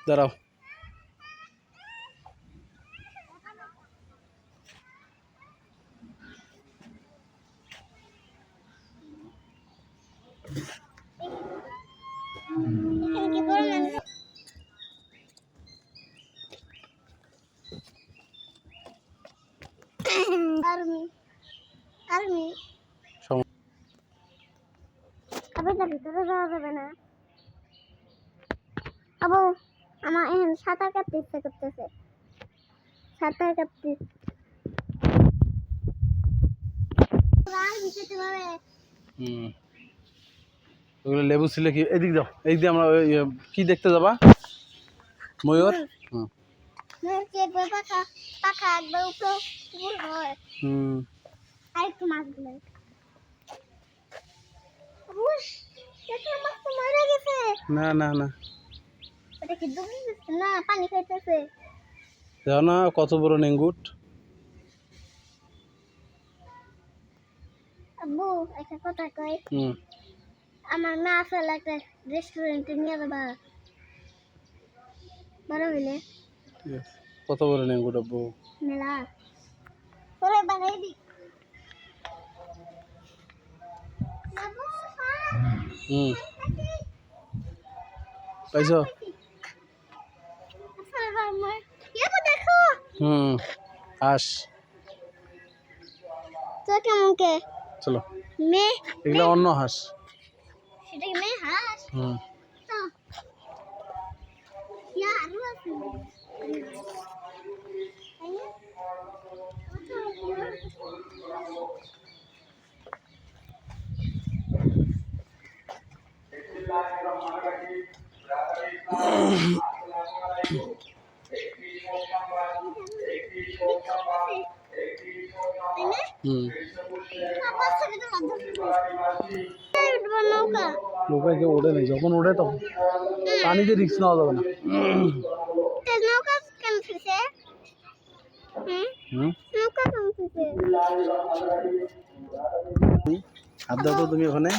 দাঁড়াও ভিতরে যাওয়া যাবে না আবু আমার এখন সাঁতার কাটতে ইচ্ছা করতেছে সাঁতার কাটতে ওগুলো লেবু ছিল কি এদিক যাও এই দিয়ে আমরা কি দেখতে যাবা ময়ূর পাখা একবার উপরে হয় আর একটু মাছগুলো না না না ওটা কি ডুবে গেছে না পানি খাইতেছে দেখো না কত বড় নেঙ্গুট আব্বু একটা কথা কই আমার মা আসলে একটা রেস্টুরেন্টে নিয়ে যাবা বড় হইলে কত বড় নেঙ্গুট আব্বু মেলা তোরে বানাই দি পাইছো হাঁস তো কেমন কে চলো মে এগুলা অন্য হাঁস সেটা কি মে হাঁস তো ইয়া আরো আছে নৌকা কেউ ওঠে নেই যখন ওঠে তখন পানিতে রিক্স নেওয়া যাবে না হাত দাও তো তুমি ওখানে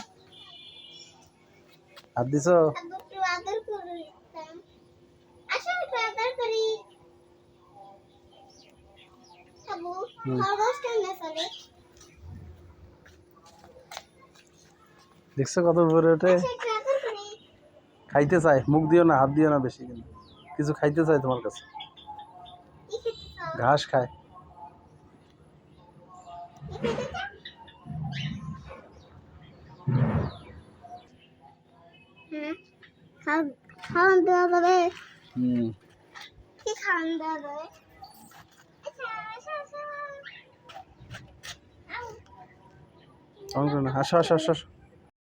হাত দিছো দেখছো কত উপরে ওঠে খাইতে চাই মুখ দিও না হাত দিও না বেশি কিন্তু কিছু খাইতে চাই তোমার কাছে ঘাস খায় খাওয়ান দেওয়া যাবে কি খাওয়ান দেওয়া যাবে আসো আসো আসো